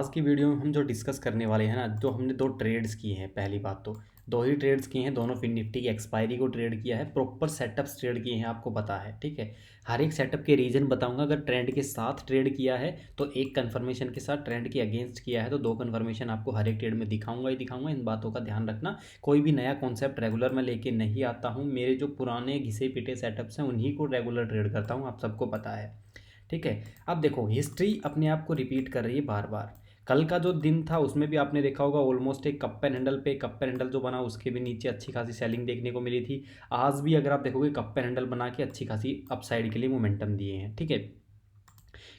आज की वीडियो में हम जो डिस्कस करने वाले हैं ना, जो हमने दो ट्रेड्स किए हैं। पहली बात तो दो ही ट्रेड्स किए हैं, दोनों फिन निफ्टी की एक्सपायरी को ट्रेड किया है, प्रॉपर सेटअप्स ट्रेड किए हैं, आपको पता है। ठीक है, हर एक सेटअप के रीजन बताऊंगा। अगर ट्रेंड के साथ ट्रेड किया है तो एक कन्फर्मेशन के साथ, ट्रेंड के अगेंस्ट किया है तो दो कन्फर्मेशन आपको हर एक ट्रेड में दिखाऊंगा ही दिखाऊंगा। इन बातों का ध्यान रखना। कोई भी नया कॉन्सेप्ट रेगुलर में लेके नहीं आता हूँ। मेरे जो पुराने घिसे पिटे सेटअप्स हैं उन्हीं को रेगुलर ट्रेड करता हूँ, आप सबको पता है। ठीक है, अब देखो हिस्ट्री अपने आप को रिपीट कर रही है बार बार। कल का जो दिन था उसमें भी आपने देखा होगा, ऑलमोस्ट एक कप एंड हैंडल पे, कप एंड हैंडल जो बना उसके भी नीचे अच्छी खासी सेलिंग देखने को मिली थी। आज भी अगर आप देखोगे कप एंड हैंडल बना के अच्छी खासी अपसाइड के लिए मोमेंटम दिए हैं। ठीक है,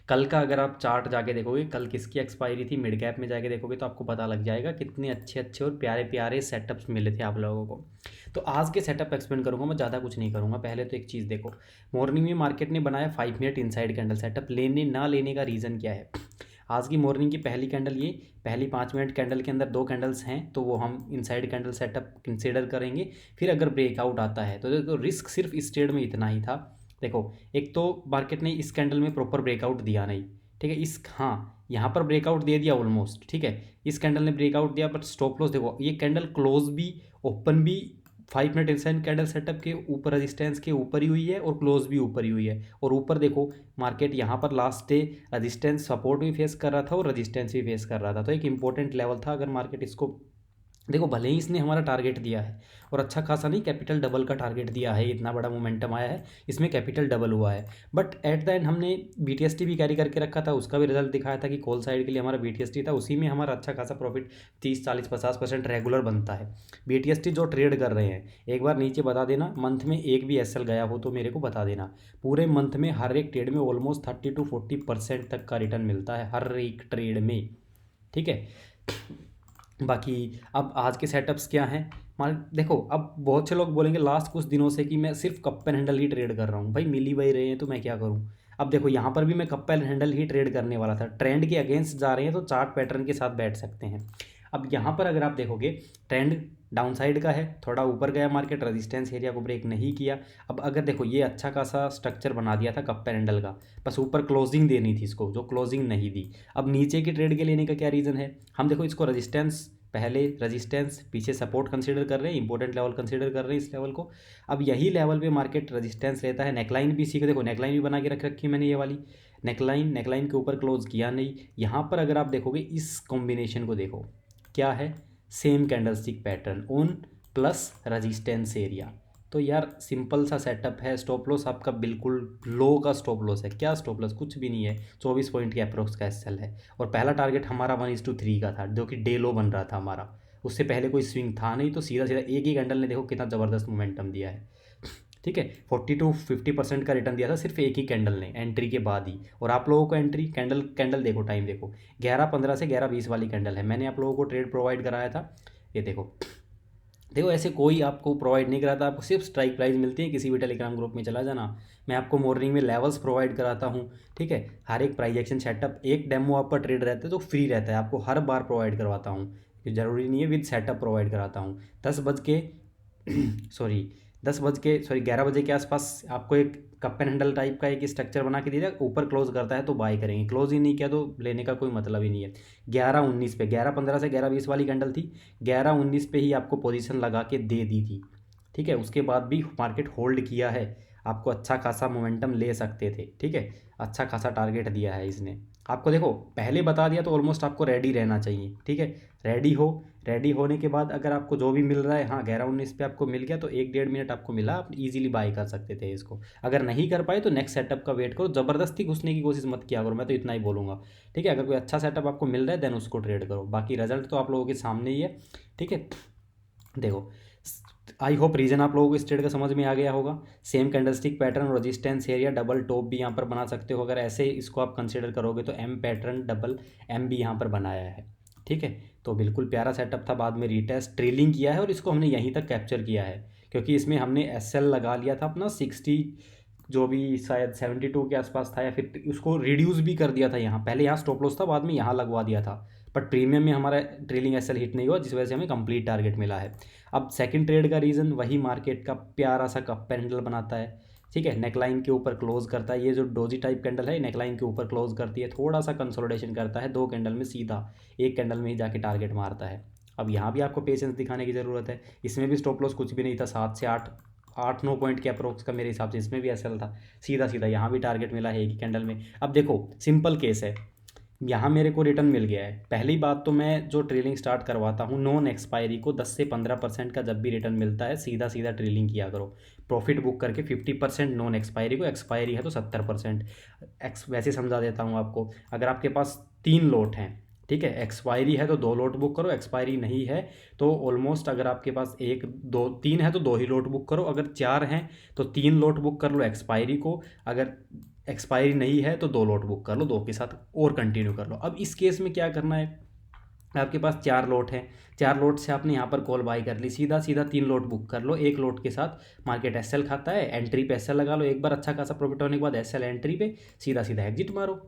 कल का अगर आप चार्ट जाके देखोगे, कल किसकी एक्सपायरी थी, मिड कैप में जाके देखोगे तो आपको पता लग जाएगा कितने अच्छे अच्छे और प्यारे प्यारे सेटअप्स मिले थे आप लोगों को। तो आज के सेटअप एक्सप्लेन करूंगा मैं, ज़्यादा कुछ नहीं करूंगा। पहले तो एक चीज़ देखो, मॉर्निंग में मार्केट ने बनाया 5 मिनट इनसाइड कैंडल सेटअप। लेने ना लेने का रीज़न क्या है? आज की मॉर्निंग की पहली कैंडल, ये पहली 5 मिनट कैंडल के अंदर दो कैंडल्स हैं तो वो हम इनसाइड कैंडल सेटअप कंसिडर करेंगे। फिर अगर ब्रेकआउट आता है तो रिस्क सिर्फ इस ट्रेड में इतना ही था। देखो, एक तो मार्केट ने इस कैंडल में प्रॉपर ब्रेकआउट दिया नहीं। ठीक है, इस हाँ यहाँ पर ब्रेकआउट दे दिया ऑलमोस्ट। ठीक है, इस कैंडल ने ब्रेकआउट दिया, बट स्टॉप लॉस देखो, ये कैंडल क्लोज भी, ओपन भी 5 मिनट इंसाइड कैंडल सेटअप के ऊपर, रेजिस्टेंस के ऊपर ही हुई है और क्लोज भी ऊपर ही हुई है। और ऊपर देखो, मार्केट यहाँ पर लास्ट डे रेजिस्टेंस सपोर्ट भी फेस कर रहा था और रेजिस्टेंस भी फेस कर रहा था, तो एक इंपॉर्टेंट लेवल था। अगर मार्केट इसको देखो, भले ही इसने हमारा टारगेट दिया है और अच्छा खासा नहीं, कैपिटल डबल का टारगेट दिया है, इतना बड़ा मोमेंटम आया है, इसमें कैपिटल डबल हुआ है। बट एट द एंड हमने बीटीएसटी भी कैरी करके रखा था, उसका भी रिजल्ट दिखाया था कि कॉल साइड के लिए हमारा बीटीएसटी था, उसी में हमारा अच्छा खासा प्रॉफिट 30 40 50% रेगुलर बनता है। बीटीएसटी जो ट्रेड कर रहे हैं, एक बार नीचे बता देना, मंथ में एक भी एसएल गया हो तो मेरे को बता देना। पूरे मंथ में हर एक ट्रेड में ऑलमोस्ट 30 to 40% तक का रिटर्न मिलता है हर एक ट्रेड में। ठीक है, बाकी अब आज के सेटअप्स क्या हैं? मान देखो, अब बहुत से लोग बोलेंगे लास्ट कुछ दिनों से कि मैं सिर्फ cup and handle he trade कर रहा हूँ। भाई मिल ही वही रहे हैं तो मैं क्या करूँ? अब देखो, यहाँ पर भी मैं cup and handle he trade करने वाला था। ट्रेंड के अगेंस्ट जा रहे हैं तो चार्ट पैटर्न के साथ बैठ सकते हैं। अब यहाँ पर अगर आप देखोगे, ट्रेंड डाउन साइड का है, थोड़ा ऊपर गया मार्केट, रेजिस्टेंस एरिया को ब्रेक नहीं किया। अब अगर देखो, ये अच्छा खासा स्ट्रक्चर बना दिया था कप एंड हैंडल का, बस ऊपर क्लोजिंग देनी थी इसको, जो क्लोजिंग नहीं दी। अब नीचे की ट्रेड के लेने का क्या रीज़न है? हम देखो, इसको रेजिस्टेंस, पहले रेजिस्टेंस, पीछे सपोर्ट कंसीडर कर रहे हैं, इंपॉर्टेंट लेवल कंसीडर कर रहे हैं इस लेवल को। अब यही लेवल पे मार्केट रेजिस्टेंस लेता है। नेकलाइन भी सीखे, देखो नेकलाइन भी बना के रख रखी है मैंने, ये वाली नेकलाइन, नेकलाइन के ऊपर क्लोज किया नहीं। यहाँ पर अगर आप देखोगे, इस कॉम्बिनेशन को देखो, क्या है? Same candlestick pattern on plus resistance area. तो यार सिंपल सा सेटअप है। स्टॉप लॉस आपका बिल्कुल लो का स्टॉप लॉस है। क्या स्टॉप लॉस? कुछ भी नहीं है, 24 पॉइंट के अप्रोक्स का एसएल है। और पहला टारगेट हमारा 1:3 का था, जो कि डे लो बन रहा था हमारा। उससे पहले कोई स्विंग था नहीं, तो सीधा सीधा एक ही कैंडल ने देखो कितना ज़बरदस्त मोमेंटम दिया है। ठीक है, 40 to 50% का रिटर्न दिया था सिर्फ एक ही कैंडल ने, एंट्री के बाद ही। और आप लोगों को एंट्री कैंडल कैंडल देखो, टाइम देखो, 11:15 से 11:20 वाली कैंडल है। मैंने आप लोगों को ट्रेड प्रोवाइड कराया था, ये देखो। देखो, ऐसे कोई आपको प्रोवाइड नहीं कराता, आपको सिर्फ स्ट्राइक प्राइस मिलती है। किसी भी टेलीग्राम ग्रुप में चला जाना, मैं आपको मॉर्निंग में लेवल्स प्रोवाइड कराता हूँ। ठीक है, हर एक प्राइस एक्शन सेटअप, एक डेमो आपका ट्रेड रहता है तो फ्री रहता है, आपको हर बार प्रोवाइड करवाता हूँ। ज़रूरी नहीं है विद सेटअप प्रोवाइड कराता हूँ। 10 बज के सॉरी 11 बजे के आसपास आपको एक कप एंड हैंडल टाइप का एक स्ट्रक्चर बना के दिया जाए, ऊपर क्लोज करता है तो बाय करेंगे, क्लोज ही नहीं किया तो लेने का कोई मतलब ही नहीं है। 11:19 पे, 11:15 से 11:20 वाली कैंडल थी, 11:19 पे ही आपको पोजीशन लगा के दे दी थी। ठीक है, उसके बाद भी मार्केट होल्ड किया है, आपको अच्छा खासा मोमेंटम ले सकते थे। ठीक है, अच्छा खासा टारगेट दिया है इसने आपको। देखो, पहले बता दिया तो ऑलमोस्ट आपको रेडी रहना चाहिए। ठीक है, रेडी हो, रेडी होने के बाद अगर आपको जो भी मिल रहा है, हाँ 11:19 पे आपको मिल गया तो 1 डेढ़ मिनट आपको मिला, आप इजीली बाय कर सकते थे इसको। अगर नहीं कर पाए तो नेक्स्ट सेटअप का वेट करो, ज़बरदस्ती घुसने की कोशिश मत किया करो, मैं तो इतना ही बोलूँगा। ठीक है, अगर कोई अच्छा सेटअप आपको मिल रहा है देन उसको ट्रेड करो, बाकी रिजल्ट तो आप लोगों के सामने ही है। ठीक है, देखो, आई होप रीजन आप लोगों को इस ट्रेड का समझ में आ गया होगा। Same candlestick pattern, resistance area, double top भी यहाँ पर बना सकते हो। अगर ऐसे इसको आप कंसिडर करोगे तो एम पैटर्न, डबल एम भी यहाँ पर बनाया है। ठीक है, तो बिल्कुल प्यारा सेटअप था। बाद में रिटेस्ट ट्रेलिंग किया है और इसको हमने यहीं तक कैप्चर किया है, क्योंकि इसमें हमने एसएल लगा लिया था अपना 60, जो भी शायद 72 के आसपास था, या फिर उसको रिड्यूस भी कर दिया था। यहाँ पहले यहाँ स्टॉप लॉस था, बाद में यहाँ लगवा दिया था, बट प्रीमियम में हमारा ट्रेलिंग एसएल हिट नहीं हुआ, जिस वजह से हमें कंप्लीट टारगेट मिला है। अब सेकंड ट्रेड का रीज़न वही, मार्केट का प्यारा सा कप पैंडल बनाता है, ठीक है, नेकलाइन के ऊपर क्लोज करता है, ये जो डोजी टाइप कैंडल है नेकलाइन के ऊपर क्लोज करती है, थोड़ा सा कंसोलिडेशन करता है, 2 कैंडल में सीधा एक कैंडल में ही जाके टारगेट मारता है। अब यहाँ भी आपको पेशेंस दिखाने की ज़रूरत है। इसमें भी स्टॉप लॉस कुछ भी नहीं था, 7 से 8-9 पॉइंट के अप्रोक्स का मेरे हिसाब से इसमें भी एसएल था, सीधा सीधा यहाँ भी टारगेट मिला है एक ही कैंडल में। अब देखो सिंपल केस है, यहाँ मेरे को रिटर्न मिल गया है। पहली बात तो मैं जो ट्रेलिंग स्टार्ट करवाता हूँ नॉन एक्सपायरी को 10 से 15% का जब भी रिटर्न मिलता है सीधा सीधा ट्रेलिंग किया करो, प्रॉफिट बुक करके 50% नॉन एक्सपायरी को, एक्सपायरी है तो 70%। वैसे समझा देता हूँ आपको, अगर आपके पास 3 लोट हैं, ठीक है, एक्सपायरी है तो 2 लोट बुक करो, एक्सपायरी नहीं है तो ऑलमोस्ट अगर आपके पास 1 2 3 है तो 2 ही लोट बुक करो, अगर 4 हैं तो 3 लोट बुक कर लो एक्सपायरी को, अगर एक्सपायरी नहीं है तो 2 लोट बुक कर लो, 2 के साथ और कंटिन्यू कर लो। अब इस केस में क्या करना है, आपके पास 4 लोट हैं, 4 लोट से आपने यहाँ पर कॉल बाई कर ली, सीधा सीधा 3 लोट बुक कर लो, 1 लोट के साथ मार्केट एसएल खाता है, एंट्री पे एसएल लगा लो, एक बार अच्छा खासा प्रॉफिट होने के बाद एसएल एंट्री पे सीधा सीधा एग्जिट मारो।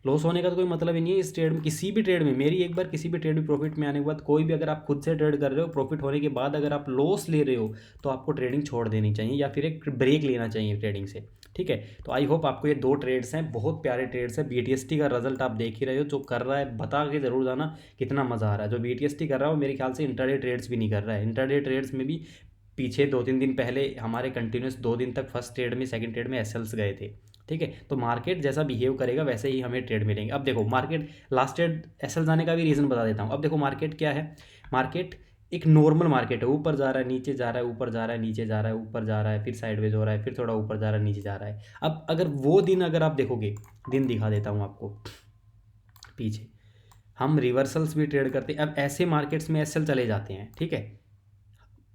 लॉस होने का तो कोई मतलब ही नहीं है इस ट्रेड में, किसी भी ट्रेड में। मेरी एक बार किसी भी ट्रेड में प्रॉफिट में आने के बाद, कोई भी अगर आप खुद से ट्रेड कर रहे हो, प्रॉफिट होने के बाद अगर आप लॉस ले रहे हो तो आपको ट्रेडिंग छोड़ देनी चाहिए या फिर एक ब्रेक लेना चाहिए ट्रेडिंग से, ठीक है। तो आई होप आपको ये 2 ट्रेड्स हैं, बहुत प्यारे ट्रेड्स हैं। बीटीएसटी का रिजल्ट आप देख ही रहे हो, जो कर रहा है बता के ज़रूर जाना कितना मज़ा आ रहा है। जो बीटीएसटी कर रहा है वो मेरे ख्याल से इंटरडे ट्रेड्स भी नहीं कर रहा है, इंटरडे ट्रेड्स में भी पीछे 2-3 दिन पहले हमारे कंटिन्यूस 2 दिन तक फर्स्ट ट्रेड में सेकंड ट्रेड में एसएल्स गए थे, ठीक है। तो मार्केट जैसा बिहेव करेगा वैसे ही हमें ट्रेड मिलेंगे। अब देखो मार्केट लास्ट ट्रेड एसएल जाने का भी रीज़न बता देता हूँ। अब देखो मार्केट क्या है, मार्केट एक नॉर्मल मार्केट है, ऊपर जा रहा है नीचे जा रहा है, ऊपर जा रहा है नीचे जा रहा है, ऊपर जा रहा है, फिर साइडवेज हो रहा है, फिर थोड़ा ऊपर जा रहा है नीचे जा रहा है। अब अगर वो दिन अगर आप देखोगे, दिन दिखा देता हूँ आपको पीछे, हम रिवर्सल्स भी ट्रेड करते हैं। अब ऐसे मार्केट्स में एसएल चले जाते हैं, ठीक है,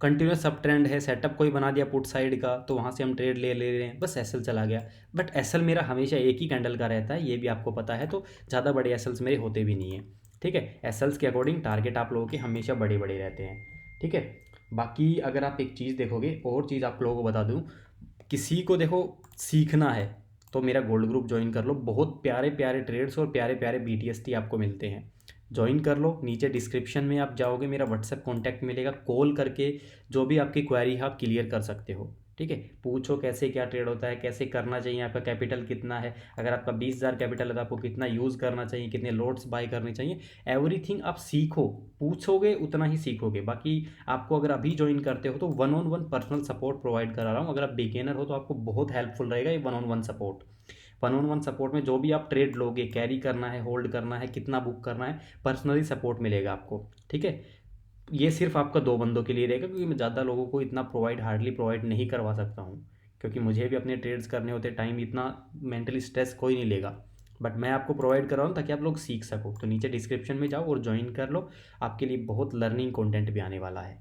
कंटिन्यूस सब ट्रेंड है, सेटअप कोई बना दिया पुट साइड का तो वहाँ से हम ट्रेड ले रहे हैं, बस एसएल चला गया। बट एसएल मेरा हमेशा एक ही कैंडल का रहता है, ये भी आपको पता है, तो ज़्यादा बड़े एसएल्स मेरे होते भी नहीं हैं, ठीक है। एसएल्स के अकॉर्डिंग टारगेट आप लोगों के हमेशा बड़े बड़े रहते हैं, ठीक है। बाकी अगर आप एक चीज़ देखोगे, और चीज़ आप लोगों को बता दूँ, किसी को देखो सीखना है तो मेरा गोल्ड ग्रुप ज्वाइन कर लो, बहुत प्यारे प्यारे ट्रेड्स और प्यारे प्यारे बीटीएसटी आपको मिलते हैं, ज्वाइन कर लो। नीचे डिस्क्रिप्शन में आप जाओगे, मेरा व्हाट्सएप कॉन्टैक्ट मिलेगा, कॉल करके जो भी आपकी क्वेरी है आप क्लियर कर सकते हो, ठीक है। पूछो कैसे क्या ट्रेड होता है, कैसे करना चाहिए, आपका कैपिटल कितना है, अगर आपका 20,000 कैपिटल है तो आपको कितना यूज़ करना चाहिए, कितने लोट्स बाय करने चाहिए, एवरीथिंग आप सीखो, पूछोगे उतना ही सीखोगे। बाकी आपको अगर अभी ज्वाइन करते हो तो 1-on-1 पर्सनल सपोर्ट प्रोवाइड करा रहा हूँ, अगर आप बिगिनर हो तो आपको बहुत हेल्पफुल रहेगा ये 1-on-1 सपोर्ट। 1-on-1 सपोर्ट में जो भी आप ट्रेड लोगे, कैरी करना है, होल्ड करना है, कितना बुक करना है, पर्सनली सपोर्ट मिलेगा आपको, ठीक है। ये सिर्फ आपका 2 बंदों के लिए रहेगा, क्योंकि मैं ज़्यादा लोगों को इतना हार्डली प्रोवाइड नहीं करवा सकता हूँ, क्योंकि मुझे भी अपने ट्रेड्स करने होते टाइम, इतना मेंटली स्ट्रेस कोई नहीं लेगा। बट मैं आपको प्रोवाइड कर रहा हूँ ताकि आप लोग सीख सको। तो नीचे डिस्क्रिप्शन में जाओ और ज्वाइन कर लो, आपके लिए बहुत लर्निंग कंटेंट भी आने वाला है।